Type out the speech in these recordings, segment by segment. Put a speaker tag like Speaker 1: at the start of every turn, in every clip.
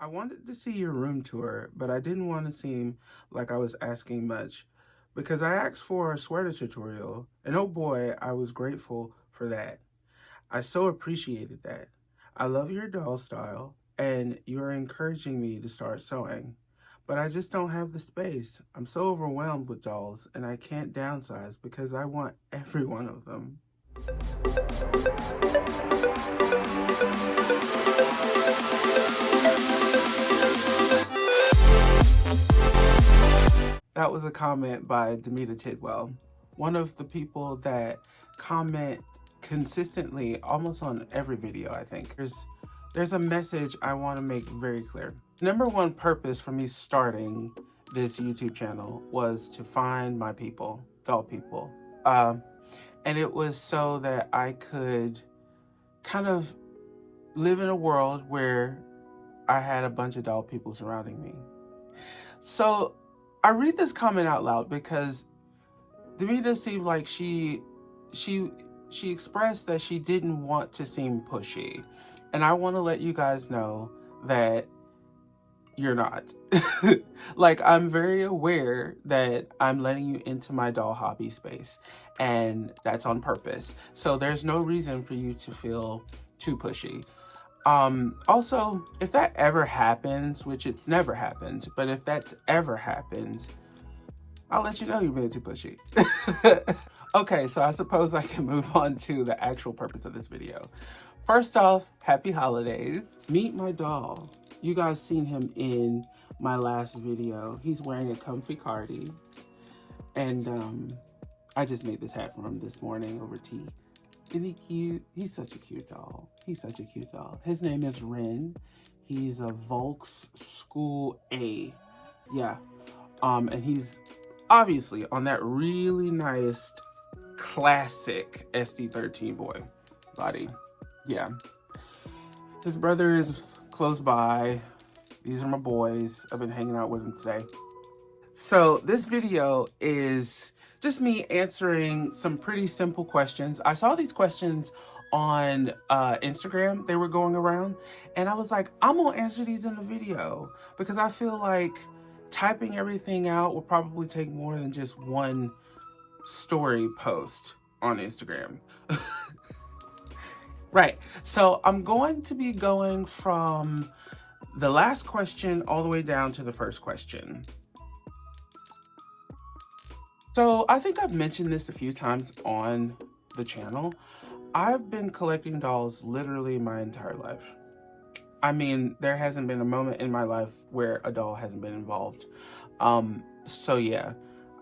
Speaker 1: I wanted to see your room tour, but I didn't want to seem like I was asking much because I asked for a sweater tutorial, and oh boy, I was grateful for that. I so appreciated that. I love your doll style, and you're encouraging me to start sewing, but I just don't have the space. I'm so overwhelmed with dolls, and I can't downsize because I want every one of them. That was a comment by Demita Tidwell, one of the people that comment consistently almost on every video, I think. There's a message I want to make very clear. Number one purpose for me starting this YouTube channel was to find my people, doll people. And it was so that I could kind of live in a world where I had a bunch of doll people surrounding me. So I read this comment out loud because Demita seemed like she expressed that she didn't want to seem pushy. And I want to let you guys know that you're not. Like, I'm very aware that I'm letting you into my doll hobby space, and that's on purpose. So there's no reason for you to feel too pushy. Also, if that ever happens, which it's never happened, but if that's ever happened, I'll let you know you're being too pushy. Okay, so I suppose I can move on to the actual purpose of this video. First off, happy holidays. Meet my doll. You guys seen him in my last video. He's wearing a comfy cardi. And I just made this hat for him this morning over tea. Isn't he cute? He's such a cute doll. He's such a cute doll. His name is Ren. He's a Volks School A. Yeah. And he's obviously on that really nice classic SD13 boy body. Yeah. His brother is close by. These are my boys. I've been hanging out with them today. So this video is just me answering some pretty simple questions. I saw these questions on Instagram. They were going around, and I was like, I'm gonna answer these in the video because I feel like typing everything out will probably take more than just one story post on Instagram. Right, so I'm going to be going from the last question all the way down to the first question. So I think I've mentioned this a few times on the channel. I've been collecting dolls literally my entire life. I mean, there hasn't been a moment in my life where a doll hasn't been involved. So yeah,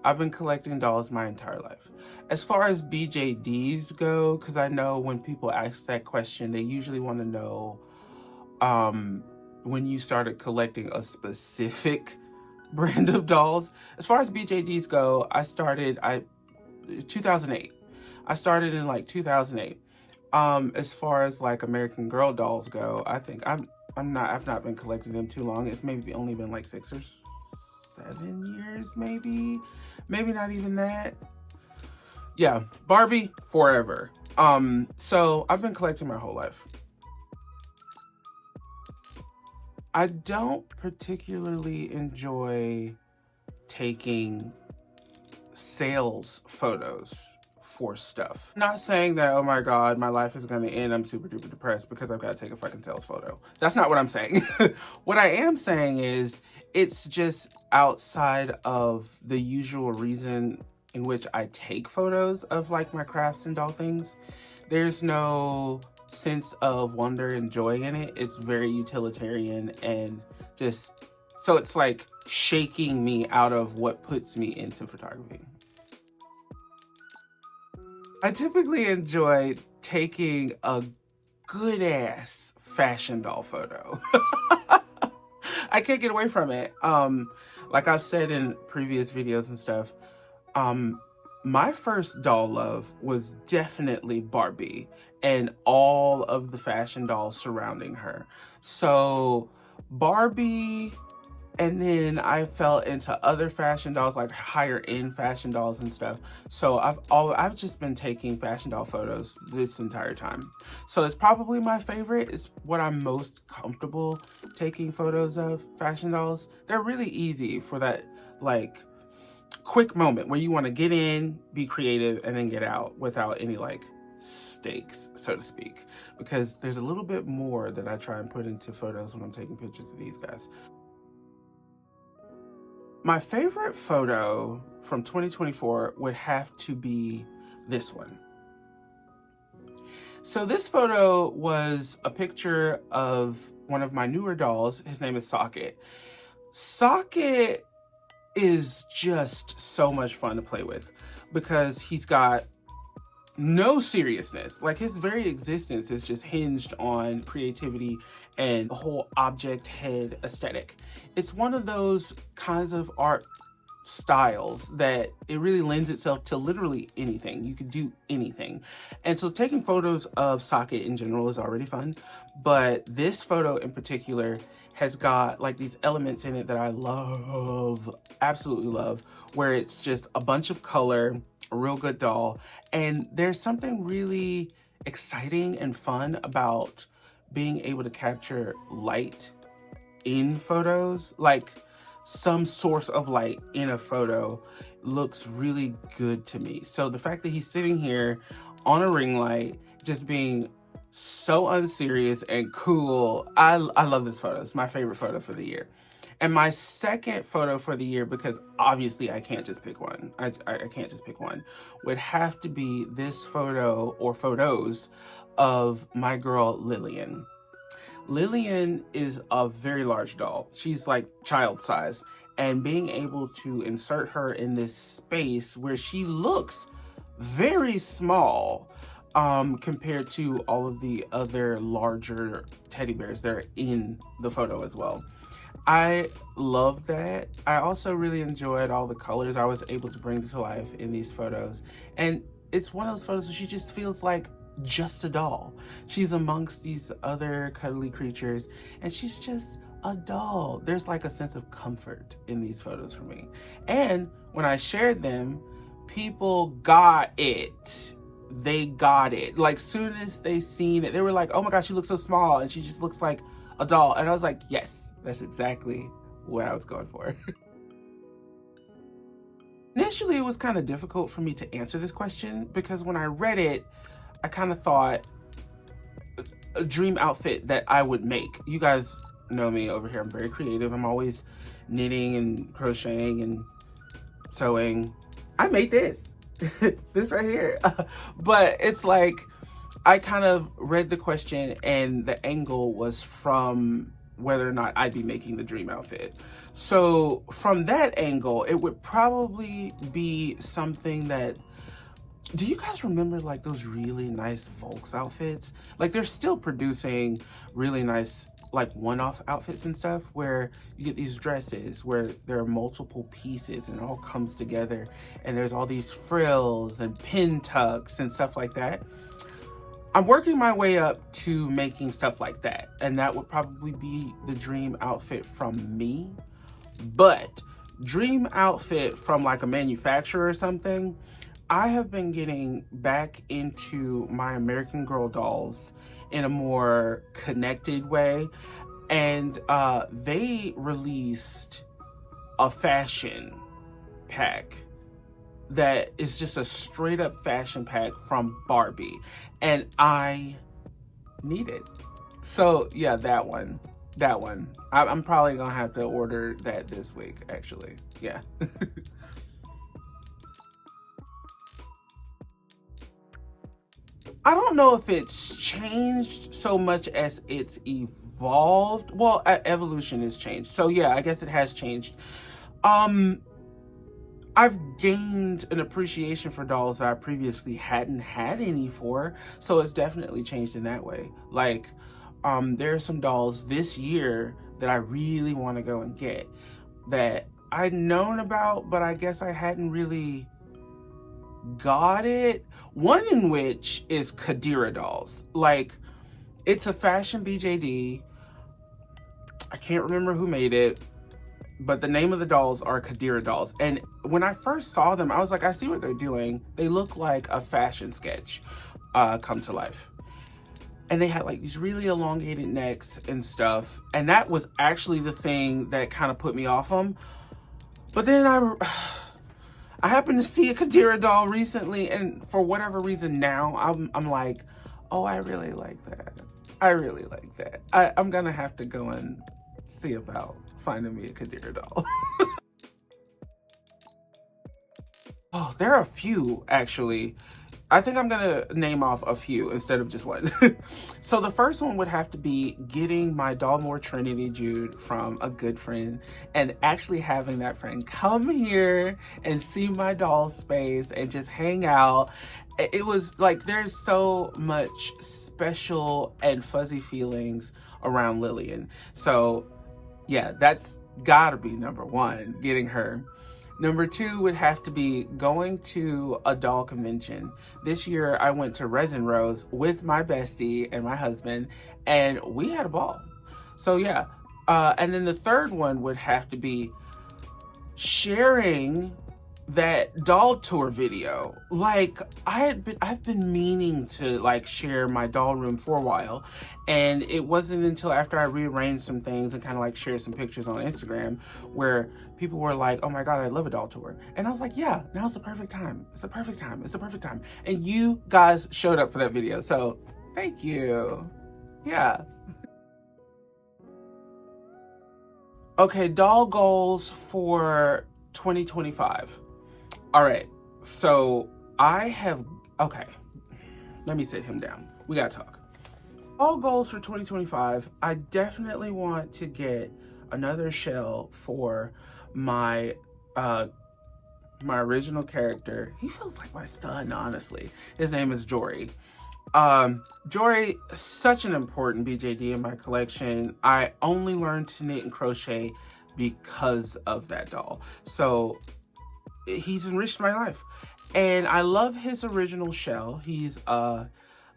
Speaker 1: I've been collecting dolls my entire life. As far as BJDs go, because I know when people ask that question, they usually want to know when you started collecting a specific brand of dolls. As far as BJDs go, I started 2008. I started in like 2008. As far as like American Girl dolls go, I think I've not been collecting them too long. It's maybe only been like 6 or 7 years, maybe not even that. Yeah, Barbie forever. So I've been collecting my whole life. I don't particularly enjoy taking sales photos for stuff. I'm not saying that, oh my God, my life is gonna end, I'm super duper depressed because I've gotta take a fucking sales photo. That's not what I'm saying. What I am saying is it's just outside of the usual reason in which I take photos of like my crafts and doll things. There's no sense of wonder and joy in it. It's very utilitarian and just, so it's like shaking me out of what puts me into photography. I typically enjoy taking a good ass fashion doll photo. I can't get away from it. Like I've said in previous videos and stuff, my first doll love was definitely Barbie and all of the fashion dolls surrounding her. So Barbie And then I fell into other fashion dolls, like higher end fashion dolls and stuff. So I've just been taking fashion doll photos this entire time. So it's probably my favorite. It's what I'm most comfortable taking photos of, fashion dolls. They're really easy for that like quick moment where you want to get in, be creative, and then get out without any like stakes, so to speak. Because there's a little bit more that I try and put into photos when I'm taking pictures of these guys. My favorite photo from 2024 would have to be this one. So this photo was a picture of one of my newer dolls. His name is Socket. Socket is just so much fun to play with because he's got no seriousness. Like his very existence is just hinged on creativity and the whole object head aesthetic. It's one of those kinds of art styles that it really lends itself to literally anything. You could do anything. And so taking photos of Socket in general is already fun, but this photo in particular has got like these elements in it that I love, absolutely love, where it's just a bunch of color, a real good doll, and there's something really exciting and fun about being able to capture light in photos. Like some source of light in a photo looks really good to me. So the fact that he's sitting here on a ring light, just being so unserious and cool, I love this photo. It's my favorite photo for the year. And my second photo for the year, because obviously I can't just pick one, I can't just pick one, would have to be this photo or photos of my girl Lillian. Lillian is a very large doll. She's like child size, and being able to insert her in this space where she looks very small compared to all of the other larger teddy bears that are in the photo as well. I love that. I also really enjoyed all the colors I was able to bring to life in these photos. And it's one of those photos where she just feels like just a doll. She's amongst these other cuddly creatures and she's just a doll. There's like a sense of comfort in these photos for me. And when I shared them, people got it. They got it. Like soon as they seen it, they were like, oh my gosh, she looks so small and she just looks like a doll. And I was like, yes, that's exactly what I was going for. Initially, it was kind of difficult for me to answer this question because when I read it, I kind of thought a dream outfit that I would make. You guys know me over here. I'm very creative. I'm always knitting and crocheting and sewing. I made this. This right here. But it's like, I kind of read the question and the angle was from whether or not I'd be making the dream outfit. So from that angle, it would probably be something that, do you guys remember like those really nice Volks outfits? Like they're still producing really nice like one-off outfits and stuff where you get these dresses where there are multiple pieces and it all comes together and there's all these frills and pin tucks and stuff like that. I'm working my way up to making stuff like that, and that would probably be the dream outfit from me. But dream outfit from like a manufacturer or something, I have been getting back into my American Girl dolls in a more connected way, and they released a fashion pack that is just a straight up fashion pack from Barbie, and I need it. So yeah, that one. I'm probably gonna have to order that this week, actually. Yeah. I don't know if it's changed so much as it's evolved. Well, evolution has changed. So yeah, I guess it has changed. I've gained an appreciation for dolls that I previously hadn't had any for, so it's definitely changed in that way. Like, there are some dolls this year that I really want to go and get that I'd known about, but I guess I hadn't really got it. One in which is Kadira dolls. Like, it's a fashion BJD. I can't remember who made it. but the name of the dolls are Kadira dolls. And when I first saw them, I was like, I see what they're doing. They look like a fashion sketch come to life. And they had like these really elongated necks and stuff. And that was actually the thing that kind of put me off them. But then I happened to see a Kadira doll recently, and for whatever reason now, I'm like, oh, I really like that. I really like that. I'm gonna have to go and see about finding me a Kadira doll. Oh, there are a few actually. I think I'm gonna name off a few instead of just one. So the first one would have to be getting my Dollmore Trinity Jude from a good friend and actually having that friend come here and see my doll space and just hang out. It was like, there's so much special and fuzzy feelings around Lillian. So yeah, that's gotta be number one, getting her. Number two would have to be going to a doll convention. This year I went to Resin Rose with my bestie and my husband, and we had a ball. So yeah. And then the third one would have to be sharing that doll tour video. Like, I've been meaning to like share my doll room for a while, and it wasn't until after I rearranged some things and kind of like shared some pictures on Instagram where people were like, oh my god, I love a doll tour. And I was like, yeah, now's the perfect time. It's the perfect time. It's the perfect time. And you guys showed up for that video, so thank you. Yeah. Okay, doll goals for 2025. All right, so okay, let me sit him down. We gotta talk. All goals for 2025, I definitely want to get another shell for my my original character. He feels like my son, honestly. His name is Jory. Jory, such an important BJD in my collection. I only learned to knit and crochet because of that doll. So he's enriched my life. And I love his original shell. He's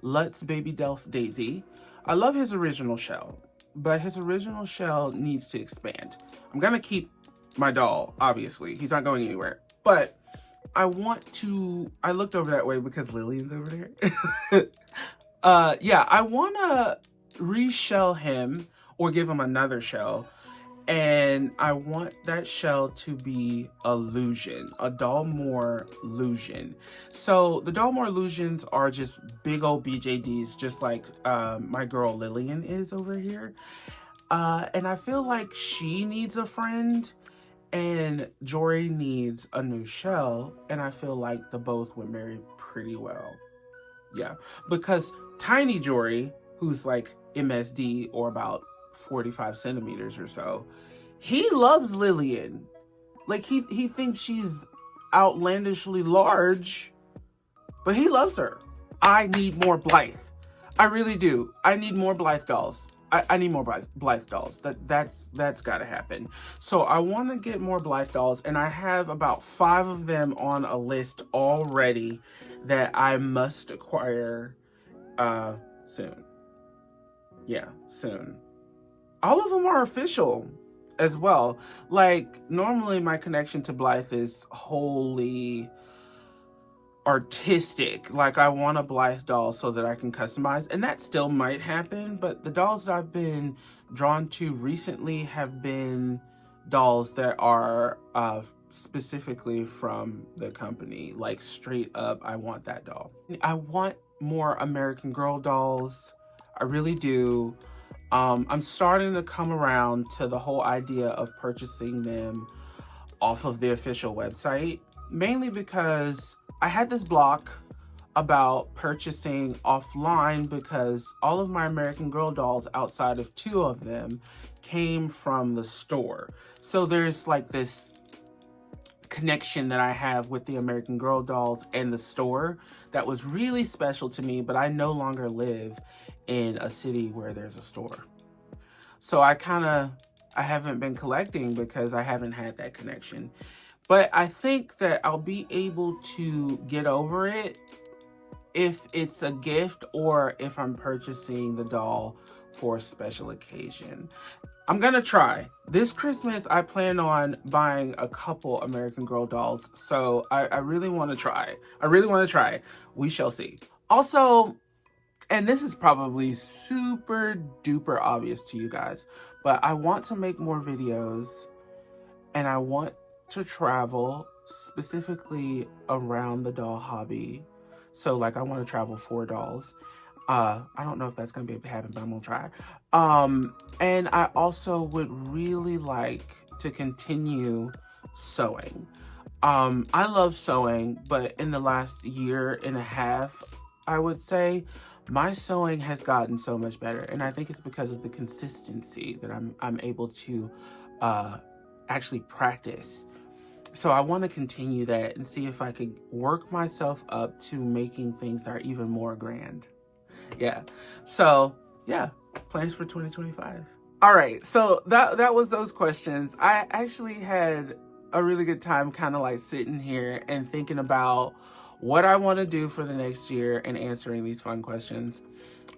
Speaker 1: Lutz Baby Delph Daisy. I love his original shell, but his original shell needs to expand. I'm gonna keep my doll, obviously. He's not going anywhere. But I looked over that way because Lillian's over there. Yeah, I wanna reshell him or give him another shell. And I want that shell to be illusion, a Dollmore illusion. So the Dollmore illusions are just big old BJDs, just like my girl Lillian is over here. And I feel like she needs a friend and Jory needs a new shell. And I feel like the both would marry pretty well. Yeah, because tiny Jory, who's like MSD or about 45 centimeters or so, he loves Lillian. Like, he thinks she's outlandishly large, but he loves her. I need more Blythe. I really do. I need more Blythe dolls. I need more Blythe dolls. That's gotta happen. So I want to get more Blythe dolls, and I have about 5 of them on a list already that I must acquire soon. Yeah, soon. All of them are official as well. Like, normally my connection to Blythe is wholly artistic. Like, I want a Blythe doll so that I can customize, and that still might happen, but the dolls that I've been drawn to recently have been dolls that are specifically from the company. Like, straight up, I want that doll. I want more American Girl dolls. I really do. I'm starting to come around to the whole idea of purchasing them off of the official website, mainly because I had this block about purchasing offline because all of my American Girl dolls outside of 2 of them came from the store. So there's like this connection that I have with the American Girl dolls and the store that was really special to me, but I no longer live in a city where there's a store. So I haven't been collecting because I haven't had that connection. But I think that I'll be able to get over it if it's a gift or if I'm purchasing the doll for a special occasion. I'm gonna try. this Christmas, I plan on buying a couple American Girl dolls. So I really want to try. I really want to try. We shall see. Also, and this is probably super duper obvious to you guys, but I want to make more videos and I want to travel specifically around the doll hobby. So like I want to travel for dolls. I don't know if that's gonna be able to happen, but I'm gonna try. And I also would really like to continue sewing. I love sewing, but in the last year and a half, I would say, my sewing has gotten so much better. And I think it's because of the consistency that I'm able to actually practice. So I want to continue that and see if I could work myself up to making things that are even more grand. Yeah. So yeah, plans for 2025. All right. So that was those questions. I actually had a really good time kind of like sitting here and thinking about what I want to do for the next year and answering these fun questions.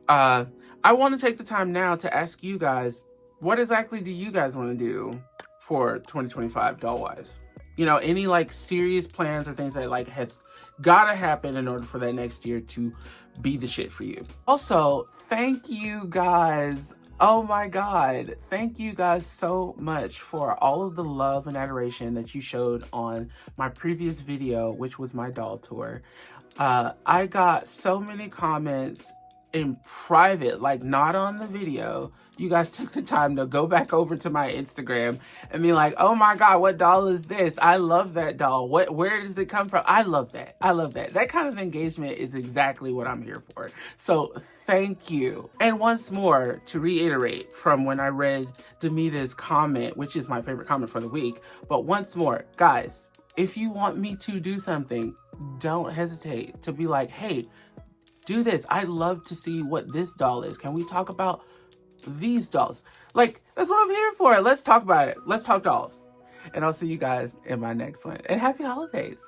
Speaker 1: I want to take the time now to ask you guys, what exactly do you guys want to do for 2025 doll-wise? You know, any like serious plans or things that like has gotta happen in order for that next year to be the shit for you. Also, thank you guys. Oh my God. Thank you guys so much for all of the love and adoration that you showed on my previous video, which was my doll tour. I got so many comments in private, like not on the video. You guys took the time to go back over to my Instagram and be like, oh my God, what doll is this? I love that doll. Where does it come from? I love that. I love that. That kind of engagement is exactly what I'm here for. So thank you. And once more, to reiterate from when I read Demita's comment, which is my favorite comment for the week, but once more, guys, if you want me to do something, don't hesitate to be like, hey, do this. I'd love to see what this doll is. Can we talk about these dolls? Like, that's what I'm here for. Let's talk about it. Let's talk dolls. And I'll see you guys in my next one. And happy holidays.